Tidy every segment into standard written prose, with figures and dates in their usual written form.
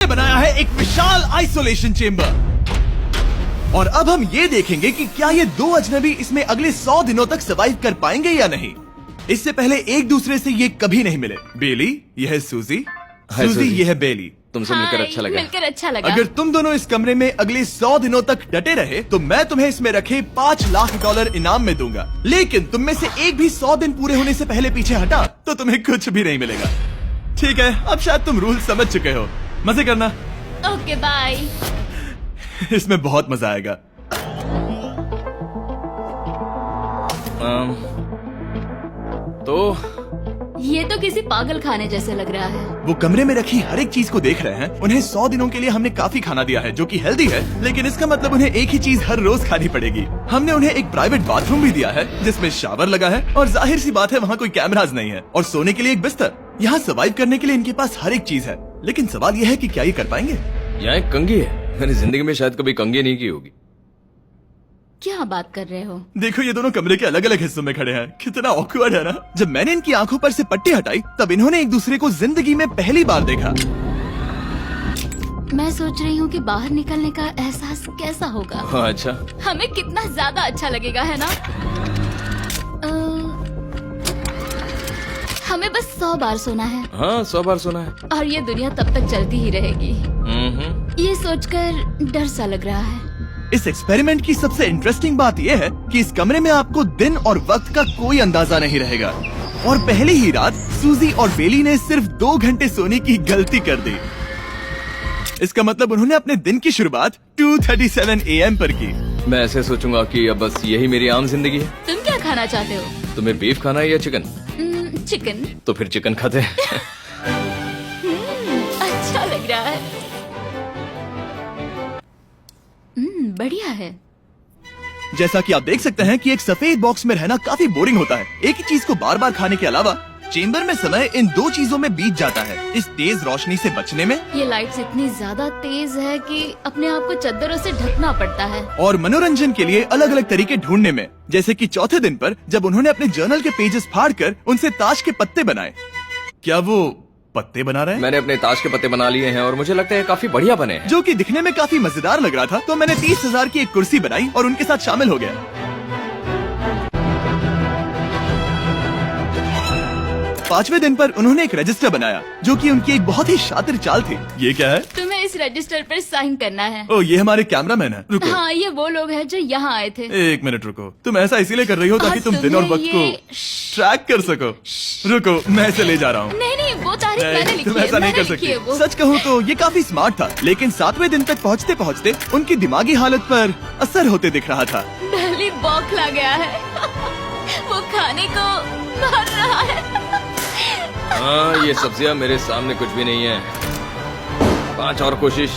हमने बनाया है एक विशाल आइसोलेशन चेम्बर। और अब हम ये देखेंगे कि क्या ये दो अजनबी इसमें अगले 100 दिनों तक सर्वाइव कर पाएंगे या नहीं। इससे पहले एक दूसरे से ये कभी नहीं मिले। बेली, यह है सूजी, सूजी ये है बेली। तुमसे मिलकर अच्छा लगा। मिलकर अच्छा लगा। अगर तुम दोनों इस कमरे में अगले 100 दिनों तक डटे रहे तो मैं तुम्हें इसमें रखे $5 लाख इनाम में दूंगा। लेकिन तुम में से एक भी 100 दिन पूरे होने से पहले पीछे हटा तो तुम्हें कुछ भी नहीं मिलेगा। ठीक है, अब शायद तुम रूल समझ चुके हो। मजे करना। Okay bye. इसमें बहुत मजा आएगा। तो ये तो किसी पागल खाने जैसे लग रहा है। वो कमरे में रखी हर एक चीज को देख रहे हैं। उन्हें 100 दिनों के लिए हमने काफी खाना दिया है जो कि हेल्दी है, लेकिन इसका मतलब उन्हें एक ही चीज हर रोज खानी पड़ेगी। हमने उन्हें एक प्राइवेट बाथरूम भी दिया है जिसमें शावर लगा है और जाहिर सी बात है वहाँ कोई कैमराज नहीं है, और सोने के लिए एक बिस्तर। यहाँ सर्वाइव करने के लिए इनके पास हर एक चीज है, लेकिन सवाल यह है कि क्या ये कर पाएंगे। यहाँ एक कंघी है। मैंने जिंदगी में शायद कभी कंघी नहीं की होगी। क्या बात कर रहे हो? देखो ये दोनों कमरे के अलग अलग हिस्सों में खड़े हैं। कितना ऑकवर्ड है ना। जब मैंने इनकी आंखों पर से पट्टी हटाई तब इन्होंने एक दूसरे को जिंदगी में पहली बार देखा। मैं सोच रही हूँ कि बाहर निकलने का एहसास कैसा होगा। अच्छा, हमें कितना ज्यादा अच्छा लगेगा, है ना? हमें बस 100 बार सोना है। हाँ 100 बार सोना है। और ये दुनिया तब तक चलती ही रहेगी। ये सोचकर डर सा लग रहा है। इस एक्सपेरिमेंट की सबसे इंटरेस्टिंग बात यह है कि इस कमरे में आपको दिन और वक्त का कोई अंदाजा नहीं रहेगा। और पहली ही रात सूजी और बेली ने सिर्फ 2 घंटे सोने की गलती कर दी। इसका मतलब उन्होंने अपने दिन की शुरुआत 2:37 AM पर की। मैं ऐसे सोचूंगा कि अब बस यही मेरी आम जिंदगी है। तुम क्या खाना चाहते हो? तुम्हें बीफ खाना है या चिकन? चिकन। तो फिर चिकन खाते हैं। अच्छा लग रहा है। बढ़िया है। जैसा कि आप देख सकते हैं कि एक सफेद बॉक्स में रहना काफी बोरिंग होता है। एक ही चीज को बार बार खाने के अलावा चेम्बर में समय इन 2 चीजों में बीत जाता है। इस तेज रोशनी से बचने में, ये लाइट्स इतनी ज्यादा तेज है कि अपने आप को चद्दरों से ढकना पड़ता है, और मनोरंजन के लिए अलग अलग तरीके ढूंढने में। जैसे कि चौथे दिन पर जब उन्होंने अपने जर्नल के पेजेस फाड़कर उनसे ताश के पत्ते बनाए। क्या वो पत्ते बना रहे हैं? मैंने अपने ताश के पत्ते बना लिए हैं और मुझे लगता है काफी बढ़िया बने हैं। जो कि दिखने में काफी मजेदार लग रहा था, तो मैंने 30,000 की एक कुर्सी बनाई और उनके साथ शामिल हो गया। 5वें दिन पर उन्होंने एक रजिस्टर बनाया जो कि उनकी एक बहुत ही शातिर चाल थी। ये क्या है? तुम्हें इस रजिस्टर पर साइन करना है। ओ, ये हमारे कैमरामैन है। रुको। हाँ, ये वो लोग हैं जो यहाँ आए थे। 1 मिनट रुको। तुम ऐसा इसीलिए कर रही हो ताकि और तुम दिन और वक्त तुम्हें को ट्रैक कर सको। रुको, मैं इसे ले जा रहा हूँ। नहीं, वो तारीख मैंने लिखी तुम है। ऐसा नहीं कर मैंने लिखी है सकती। वो। सच कहूँ तो ये काफी स्मार्ट था, लेकिन 7वें दिन तक पहुँचते पहुँचते उनकी दिमागी हालत पर असर होते दिख रहा था। बेली बौखला गया है। वो खाने को भर रहा है। हाँ, ये सब्जियां मेरे सामने कुछ भी नहीं है। 5 और कोशिश,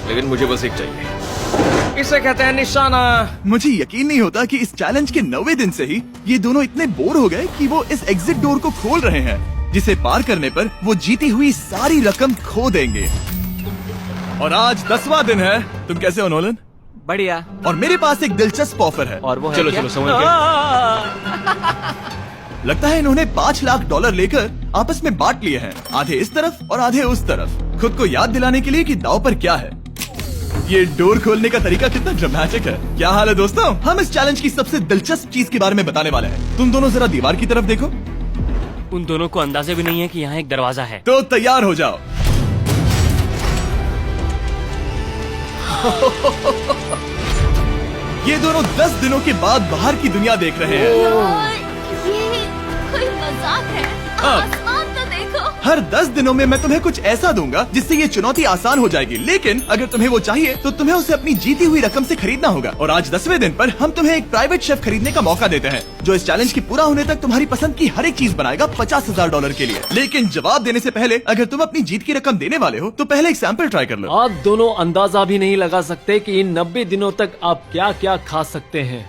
लेकिन मुझे बस एक चाहिए। इसे कहते हैं निशाना। मुझे यकीन नहीं होता कि इस चैलेंज के 9वें दिन से ही ये दोनों इतने बोर हो गए कि वो इस एग्जिट डोर को खोल रहे हैं, जिसे पार करने पर वो जीती हुई सारी रकम खो देंगे। और आज 10वां दिन है। तुम कैसे हो नोलन? बढ़िया। और मेरे पास एक दिलचस्प ऑफर है। और वो है चलो क्या? चलो समझ गए। लगता है इन्होंने $5 लाख लेकर आपस में बांट लिए हैं, आधे इस तरफ और आधे उस तरफ, खुद को याद दिलाने के लिए कि दाव पर क्या है। ये डोर खोलने का तरीका कितना ड्रामेटिक है। क्या हाल है दोस्तों? हम इस चैलेंज की सबसे दिलचस्प चीज के बारे में बताने वाले हैं। तुम दोनों जरा दीवार की तरफ देखो। उन दोनों को अंदाजा भी नहीं है कि यहाँ एक दरवाजा है। तो तैयार हो जाओ। ये दोनों 10 दिनों के बाद बाहर की दुनिया देख रहे हैं। यार, ये कोई मजाक है। आसमान तो देखो। हर 10 दिनों में मैं तुम्हें कुछ ऐसा दूंगा जिससे ये चुनौती आसान हो जाएगी, लेकिन अगर तुम्हें वो चाहिए तो तुम्हें उसे अपनी जीती हुई रकम से खरीदना होगा। और आज 10वें दिन पर हम तुम्हें एक प्राइवेट शेफ खरीदने का मौका देते हैं जो इस चैलेंज के पूरा होने तक तुम्हारी पसंद की हर एक चीज बनाएगा $50,000 के लिए। लेकिन जवाब देने से पहले अगर तुम अपनी जीत की रकम देने वाले हो तो पहले एक सैंपल ट्राई कर लो। आप दोनों अंदाजा भी नहीं लगा सकते कि इन 90 दिनों तक आप क्या क्या खा सकते हैं।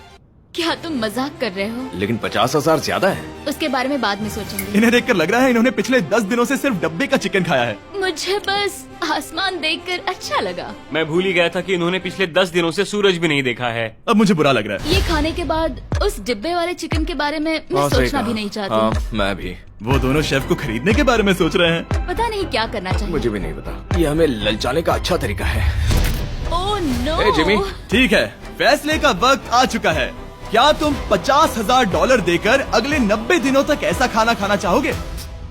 क्या तुम मजाक कर रहे हो? लेकिन 50,000 ज्यादा है। उसके बारे में बाद में सोचेंगे। इन्हें देखकर लग रहा है इन्होंने पिछले 10 दिनों से सिर्फ डब्बे का चिकन खाया है। मुझे बस आसमान देखकर अच्छा लगा। मैं भूल ही गया था कि इन्होंने पिछले 10 दिनों से सूरज भी नहीं देखा है। अब मुझे बुरा लग रहा है। ये खाने के बाद उस डिब्बे वाले चिकन के बारे में मैं हाँ, सही सोचना कहा। भी नहीं चाहती। हाँ, मैं भी। वो दोनों शेफ को खरीदने के बारे में सोच रहे हैं। पता नहीं क्या करना चाहिए। मुझे भी नहीं पता। ये हमें ललचाने का अच्छा तरीका है। Oh no. ए, जिमी। ठीक है, फैसले का वक्त आ चुका है। क्या तुम $50,000 देकर अगले 90 दिनों तक ऐसा खाना खाना चाहोगे?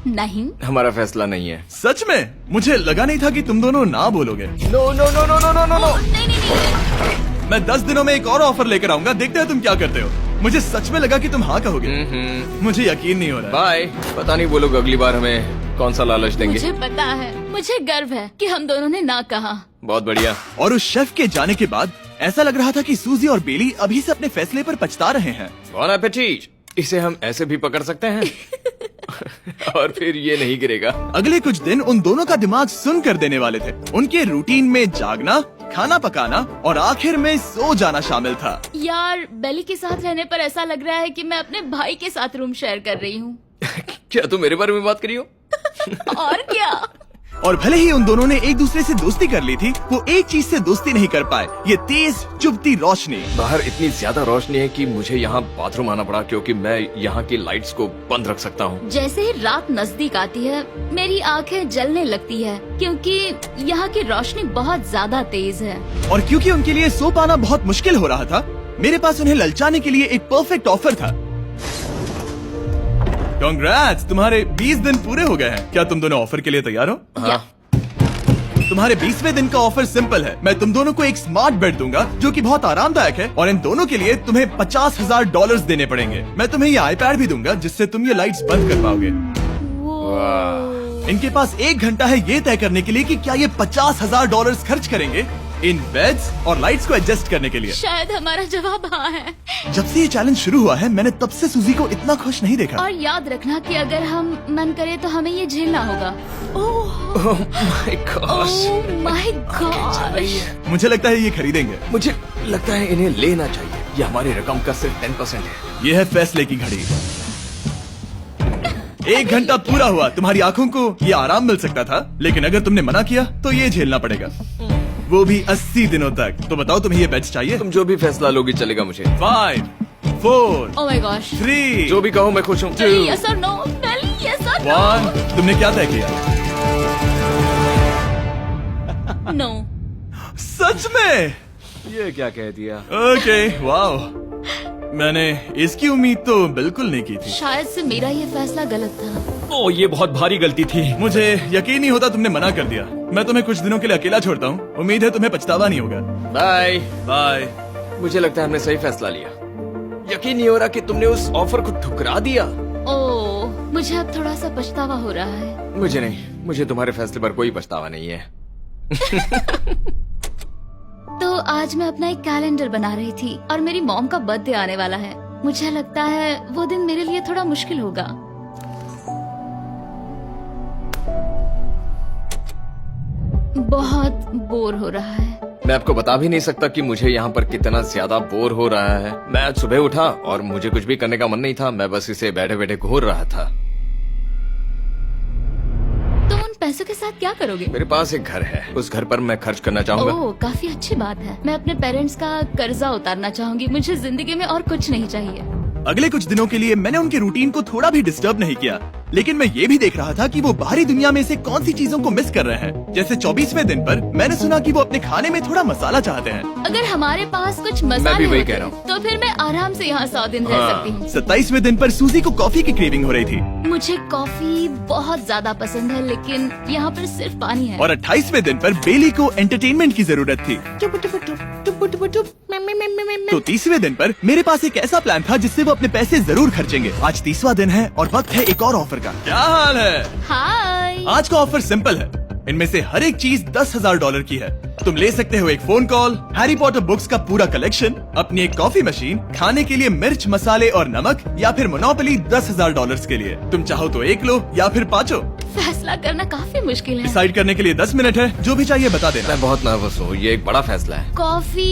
नहीं। हमारा फैसला नहीं है। सच में? मुझे लगा नहीं था कि तुम दोनों ना बोलोगे। No no no no no no no no. नहीं नहीं नहीं। मैं 10 दिनों में एक और ऑफर लेकर आऊंगा, देखते हैं तुम क्या करते हो। मुझे सच में लगा कि तुम हाँ कहोगे। मुझे यकीन नहीं हो रहा। बाय। पता नहीं वो लोग अगली बार हमें कौन सा लालच देंगे। मुझे पता है, मुझे गर्व है कि हम दोनों ने ना कहा। बहुत बढ़िया। और उस शेफ के जाने के बाद ऐसा लग रहा था कि सूजी और बेली अभी से अपने फैसले पर पछता रहे हैं। बॉन एपेटीट। इसे हम ऐसे भी पकड़ सकते हैं और फिर ये नहीं गिरेगा। अगले कुछ दिन उन दोनों का दिमाग सुन कर देने वाले थे। उनके रूटीन में जागना, खाना पकाना और आखिर में सो जाना शामिल था। यार, बेली के साथ रहने पर ऐसा लग रहा है कि मैं अपने भाई के साथ रूम शेयर कर रही हूँ। क्या तुम मेरे बारे में बात करी हो? और क्या। और भले ही उन दोनों ने एक दूसरे से दोस्ती कर ली थी, वो एक चीज से दोस्ती नहीं कर पाए, ये तेज चुभती रोशनी। बाहर इतनी ज्यादा रोशनी है कि मुझे यहाँ बाथरूम आना पड़ा क्योंकि मैं यहाँ की लाइट्स को बंद रख सकता हूँ। जैसे ही रात नजदीक आती है मेरी आंखें जलने लगती है क्योंकि यहाँ की रोशनी बहुत ज्यादा तेज है। और क्योंकि उनके लिए सो पाना बहुत मुश्किल हो रहा था, मेरे पास उन्हें ललचाने के लिए एक परफेक्ट ऑफर था। कांग्रेट्स, तुम्हारे 20 दिन पूरे हो गए हैं। क्या तुम दोनों ऑफर के लिए तैयार हो? हाँ। तुम्हारे 20वें दिन का ऑफर सिंपल है। मैं तुम दोनों को एक स्मार्ट बेड दूंगा जो कि बहुत आरामदायक है, और इन दोनों के लिए तुम्हें $50,000 देने पड़ेंगे। मैं तुम्हें ये आईपैड भी दूंगा जिससे तुम ये लाइट्स बंद कर पाओगे। इनके पास 1 घंटा है ये तय करने के लिए कि क्या ये $50,000 खर्च करेंगे इन बेड्स और लाइट्स को एडजस्ट करने के लिए। शायद हमारा जवाब हाँ है। जब से ये चैलेंज शुरू हुआ है, मैंने तब से सूजी को इतना खुश नहीं देखा। और याद रखना कि अगर हम मन करें तो हमें ये झेलना होगा। Oh my gosh. Oh my God. मुझे लगता है ये खरीदेंगे। मुझे लगता है इन्हें लेना चाहिए। ये हमारी रकम का सिर्फ 10% है। ये है फैसले की घड़ी। 1 घंटा पूरा हुआ, तुम्हारी आंखों को ये आराम मिल सकता था, लेकिन अगर तुमने मना किया तो ये झेलना पड़ेगा, वो भी 80 दिनों तक। तो बताओ, तुम्हें ये बेड्स चाहिए? तुम जो भी फैसला लोगी चलेगा मुझे। 5, 4, ओह माय गॉश। 3, जो भी कहो मैं खुश हूँ। यस और नो। बेली, यस और 1। तुमने क्या तय किया? नो। सच में? ये क्या कह दिया? Okay, wow. मैंने इसकी उम्मीद तो बिल्कुल नहीं की थी। शायद से मेरा ये फैसला गलत था। ओ, ये बहुत भारी गलती थी। मुझे यकीन नहीं होता तुमने मना कर दिया। मैं तुम्हें कुछ दिनों के लिए अकेला छोड़ता हूँ। उम्मीद है तुम्हें पछतावा नहीं होगा। Bye bye. मुझे लगता है हमने सही फैसला लिया। यकीन नहीं हो रहा कि तुमने उस ऑफर को ठुकरा दिया। ओह, मुझे अब थोड़ा सा पछतावा हो रहा है। मुझे नहीं, मुझे तुम्हारे फैसले पर कोई पछतावा नहीं है। तो आज मैं अपना एक कैलेंडर बना रही थी और मेरी मॉम का बर्थडे आने वाला है। मुझे लगता है वो दिन मेरे लिए थोड़ा मुश्किल होगा। बहुत बोर हो रहा है। मैं आपको बता भी नहीं सकता कि मुझे यहाँ पर कितना ज्यादा बोर हो रहा है। मैं आज सुबह उठा और मुझे कुछ भी करने का मन नहीं था। मैं बस इसे बैठे बैठे घूर रहा था। तुम उन पैसों के साथ क्या करोगे? मेरे पास एक घर है, उस घर पर मैं खर्च करना चाहूंगा। ओह, काफी अच्छी बात है। मैं अपने पेरेंट्स का कर्जा उतारना चाहूंगी। मुझे जिंदगी में और कुछ नहीं चाहिए। अगले कुछ दिनों के लिए मैंने उनके रूटीन को थोड़ा भी डिस्टर्ब नहीं किया, लेकिन मैं ये भी देख रहा था कि वो बाहरी दुनिया में से कौन सी चीजों को मिस कर रहे हैं। जैसे 24वें दिन पर मैंने सुना कि वो अपने खाने में थोड़ा मसाला चाहते हैं। अगर हमारे पास कुछ मसाले मैं भी वही होते कह रहा हूँ। तो फिर मैं आराम से यहाँ 100 दिन रह सकती हूँ। 27वें दिन पर सूजी को कॉफी की क्रेविंग हो रही थी। मुझे कॉफी बहुत ज्यादा पसंद है, लेकिन यहाँ पर सिर्फ पानी है। और 28वें दिन पर बेली को एंटरटेनमेंट की जरूरत थी। तो 30वें दिन पर मेरे पास एक ऐसा प्लान था जिससे वो अपने पैसे जरूर खर्चेंगे। आज 30वां दिन है और वक्त है एक और ऑफर का। क्या हाल है? हाय। आज का ऑफर सिंपल है। इनमें से हर एक चीज $10,000 की है। तुम ले सकते हो एक phone call, Harry Potter books का पूरा कलेक्शन, अपनी एक कॉफी मशीन, खाने के लिए मिर्च, मसाले और नमक, या फिर मोनोपोली $10,000 के लिए। तुम चाहो तो 1 लो या फिर 5। फैसला करना काफी मुश्किल है। डिसाइड करने के लिए 10 मिनट है। जो भी चाहिए बता देना। मैं बहुत नर्वस हूँ, ये एक बड़ा फैसला है। कॉफी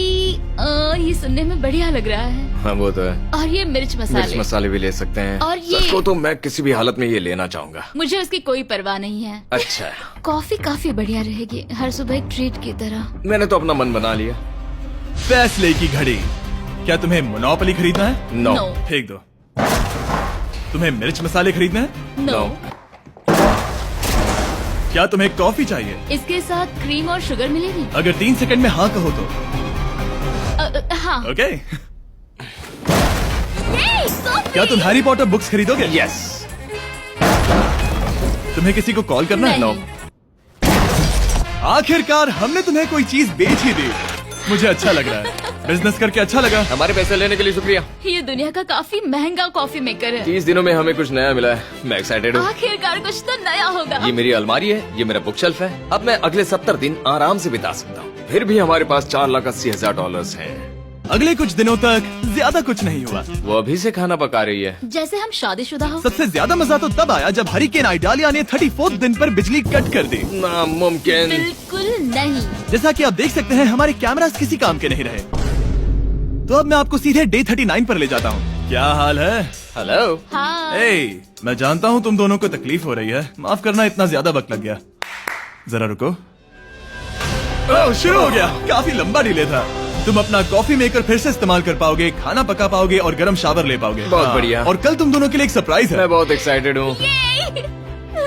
ये सुनने में बढ़िया लग रहा है। हाँ वो तो है। और ये मिर्च मिर्च मसाले। मसाले भी ले सकते हैं। और ये- सच को तो मैं किसी भी हालत में ये लेना चाहूंगा। मुझे उसकी कोई परवाह नहीं है। अच्छा, कॉफी काफी बढ़िया रहेगी, हर सुबह एक ट्रीट की तरह। मैंने तो अपना मन बना लिया। फैसले की घड़ी। क्या तुम्हें मोनोपोली खरीदना है? नो। No। फेंक दो। तुम्हें मिर्च मसाले खरीदना है? नो। क्या तुम्हें कॉफी चाहिए? इसके साथ क्रीम और शुगर मिलेगी? अगर 3 सेकंड में हाँ कहो तो। हाँ। ओके। कॉफी! क्या तुम हैरी पॉटर बुक्स खरीदोगे? यस। तुम्हें किसी को कॉल करना है? नहीं। आखिरकार हमने तुम्हें कोई चीज बेच ही दी। मुझे अच्छा लग रहा है, बिजनेस करके अच्छा लगा। हमारे पैसे लेने के लिए शुक्रिया। ये दुनिया का काफी महंगा कॉफी मेकर है। 30 दिनों में हमें कुछ नया मिला है। मैं एक्साइटेड हूँ। आखिरकार कुछ तो नया होगा। ये मेरी अलमारी है, ये मेरा बुक शेल्फ है। अब मैं अगले 70 दिन आराम से बिता सकता हूँ। फिर भी हमारे पास $4,80,000 हैं। अगले कुछ दिनों तक ज्यादा कुछ नहीं हुआ। वो अभी से खाना पका रही है। जैसे हम शादीशुदा हो। सबसे ज्यादा मजा तो तब आया जब हरिकेन आइडालिया ने 34 दिन पर बिजली कट कर दी। नामुमकिन। बिल्कुल नहीं। जैसा कि आप देख सकते हैं हमारे कैमरास किसी काम के नहीं रहे। तो अब मैं आपको सीधे डे 39 पर ले जाता हूँ। क्या हाल है? हेलो। हाँ। ए, मैं जानता हूँ तुम दोनों को तकलीफ हो रही है। माफ करना, इतना ज्यादा वक्त लग गया। जरा रुको। ओह, शुरू हो गया। काफी लंबा डिले था। तुम अपना कॉफी मेकर फिर से इस्तेमाल कर पाओगे, खाना पका पाओगे और गर्म शावर ले पाओगे। बहुत बढ़िया। और कल तुम दोनों के लिए एक सरप्राइज है। मैं बहुत एक्साइटेड हूँ।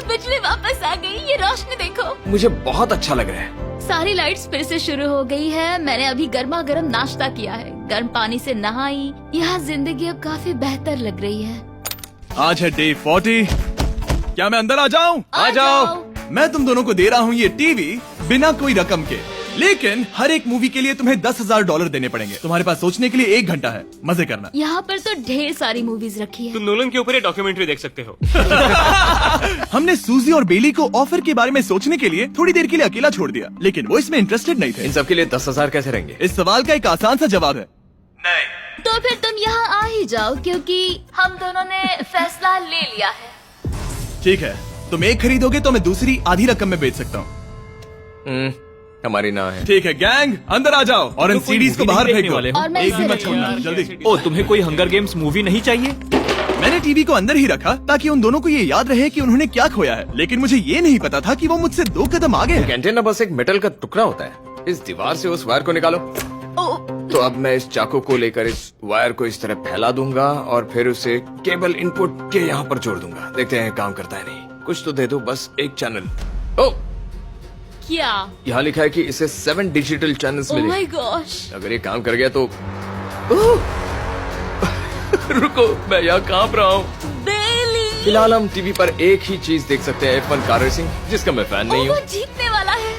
बिजली वापस आ गई। ये रोशनी देखो। मुझे बहुत अच्छा लग रहा है। सारी लाइट्स फिर से शुरू हो गई है। मैंने अभी गर्मा गर्म नाश्ता किया है, गर्म पानी से नहाई। यहाँ जिंदगी अब काफी बेहतर लग रही है। आज है डे 40। क्या मैं अंदर आ जाऊँ? आ जाओ। मैं तुम दोनों को दे रहा हूँ ये टीवी बिना कोई रकम के, लेकिन हर एक मूवी के लिए तुम्हें $10,000 देने पड़ेंगे। तुम्हारे पास सोचने के लिए 1 घंटा है। मजे करना। यहाँ पर तो ढेर सारी मूवीज रखी है। तुम नोलन के ऊपर ये डॉक्यूमेंट्री देख सकते हो। हमने सूजी और बेली को ऑफर के बारे में सोचने के लिए थोड़ी देर के लिए अकेला छोड़ दिया, लेकिन वो इसमें इंटरेस्टेड नहीं थे। इन सब के लिए 10,000 कैसे रहेंगे? इस सवाल का एक आसान सा जवाब है नहीं। तो फिर तुम यहाँ आ ही जाओ, क्योंकि हम दोनों ने फैसला ले लिया है। ठीक है, तुम एक खरीदोगे तो मैं दूसरी आधी रकम में बेच सकता हूँ। हमारी ना है। ठीक है गैंग, अंदर आ जाओ और इन तो कोई सीडीज को movie बाहर नहीं फेंक देखने दो। वाले हो? और मैं एक भी इसे मत छोड़ना, जल्दी। ओ, तुम्हें कोई हंगर गेम्स मूवी नहीं चाहिए? मैंने टीवी को अंदर ही रखा ताकि उन दोनों को ये याद रहे कि उन्होंने क्या खोया है, लेकिन मुझे ये नहीं पता था कि वो मुझसे 2 कदम आगे हैं। कैंटीन बस एक मेटल का टुकड़ा होता है। इस दीवार से उस वायर को निकालो। तो अब मैं इस चाकू को लेकर इस वायर को इस तरह फैला दूंगा और फिर उसे केबल इनपुट के यहाँ पर जोड़ दूंगा। देखते हैं काम करता है नहीं। कुछ तो दे दो, बस एक चैनल। ओ, क्या? यहाँ लिखा है कि इसे 7 डिजिटल चैनल्स ओह मिले। My gosh. अगर ये काम कर गया तो रुको, मैं यहाँ कांप रहा हूँ। बेली। फिलहाल हम टीवी पर एक ही चीज देख सकते हैं, F1 कार रेसिंग, जिसका मैं फैन नहीं वो हूँ। जीतने वाला है।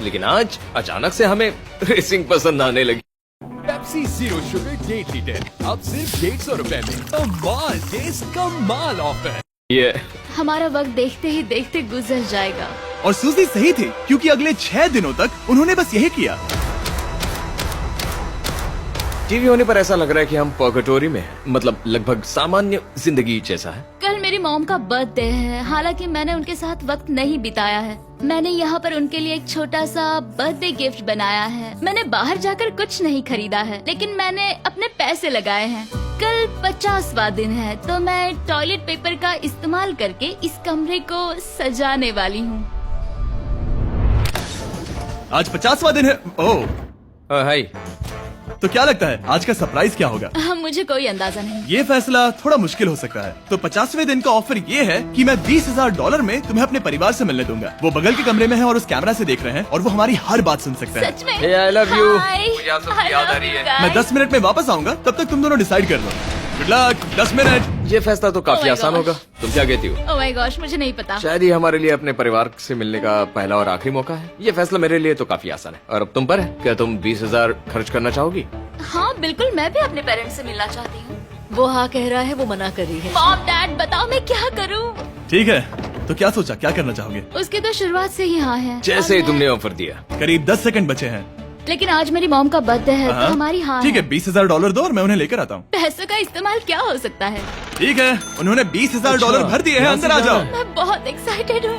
लेकिन आज अचानक से हमें रेसिंग पसंद आने लगी। पेप्सी जीरो शुगर डेट लीटर अब सिर्फ ₹150 में। कमाल टेस्ट, कमाल ऑफर। ये हमारा वक्त देखते ही देखते गुजर जाएगा। और सूजी सही थी, क्योंकि अगले 6 दिनों तक उन्होंने बस यही किया। टीवी होने पर ऐसा लग रहा है कि हम पर्गेटोरी में हैं। मतलब लगभग सामान्य जिंदगी जैसा है। कल मेरी मॉम का बर्थडे है। हालांकि मैंने उनके साथ वक्त नहीं बिताया है। मैंने यहाँ पर उनके लिए एक छोटा सा बर्थडे गिफ्ट बनाया है। मैंने बाहर जाकर कुछ नहीं खरीदा है, लेकिन मैंने अपने पैसे लगाए हैं। कल 50वां दिन है, तो मैं टॉयलेट पेपर का इस्तेमाल करके इस कमरे को सजाने वाली हूँ। आज 50वां दिन है। ओह, हाय। तो क्या लगता है आज का सरप्राइज क्या होगा? मुझे कोई अंदाजा नहीं। ये फैसला थोड़ा मुश्किल हो सकता है। तो 50वें दिन का ऑफर ये है कि मैं $20,000 में तुम्हें अपने परिवार से मिलने दूंगा। वो बगल के कमरे में है और उस कैमरा से देख रहे हैं और वो हमारी हर बात सुन सकते हैं। सच में? Hey, I love you। Hi, मुझे आप सबकी I याद आ love रही you है। guys। मैं 10 मिनट में वापस आऊंगा, तब तक तुम दोनों डिसाइड कर लो। Good luck. 10 मिनट। ये फैसला तो काफी Oh my आसान gosh। होगा। तुम क्या कहती हो? ओह माय गॉश, मुझे नहीं पता। शायद ये हमारे लिए अपने परिवार से मिलने का पहला और आखिरी मौका है। ये फैसला मेरे लिए तो काफी आसान है। और अब तुम पर है। क्या तुम 20,000 खर्च करना चाहोगी? हाँ बिल्कुल, मैं भी अपने पेरेंट्स से मिलना चाहती हूँ। वो हाँ कह रहा है, वो मना कर रही है। मॉम डैड बताओ मैं क्या करूँ? ठीक है, तो क्या सोचा, क्या करना चाहोगे? उसके तो शुरुआत से ही हाँ है। जैसे ही और तुमने ऑफर दिया। करीब 10 सेकंड बचे हैं। लेकिन आज मेरी मॉम का बर्थडे है, हाँ। तो हमारी हाँ ठीक है, $20,000 दो और मैं उन्हें लेकर आता हूँ। पैसों का इस्तेमाल क्या हो सकता है? ठीक है, उन्होंने $20,000 भर दिए हैं। अंदर आ जाओ। मैं बहुत एक्साइटेड हूँ।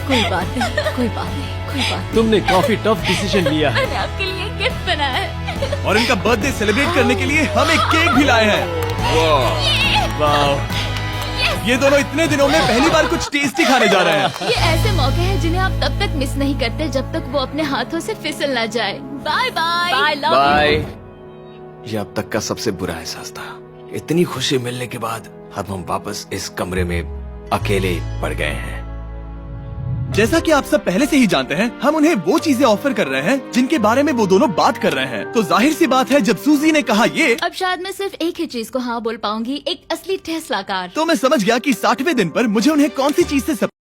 कोई बात नहीं, कोई बात नहीं, कोई बात तुमने काफी टफ डिसीजन लिया है। मैंने आपके लिए गिफ्ट बनाया है। और इनका बर्थडे सेलिब्रेट करने के लिए हम एक केक भी लाए हैं। वाह, ये दोनों इतने दिनों में पहली बार कुछ टेस्टी खाने जा रहे हैं। ये ऐसे मौके हैं जिन्हें आप तब तक मिस नहीं करते जब तक वो अपने हाथों से फिसल ना जाए। Bye bye. Bye love bye. ये अब तक का सबसे बुरा एहसास था। इतनी खुशी मिलने के बाद अब हम वापस इस कमरे में अकेले पड़ गए हैं। जैसा कि आप सब पहले से ही जानते हैं, हम उन्हें वो चीजें ऑफर कर रहे हैं जिनके बारे में वो दोनों बात कर रहे हैं। तो जाहिर सी बात है, जब सूजी ने कहा ये, अब शायद मैं सिर्फ एक ही चीज को हाँ बोल पाऊंगी, एक असली टेस्ला कार। तो मैं समझ गया कि 60वें दिन पर मुझे उन्हें कौन सी चीज से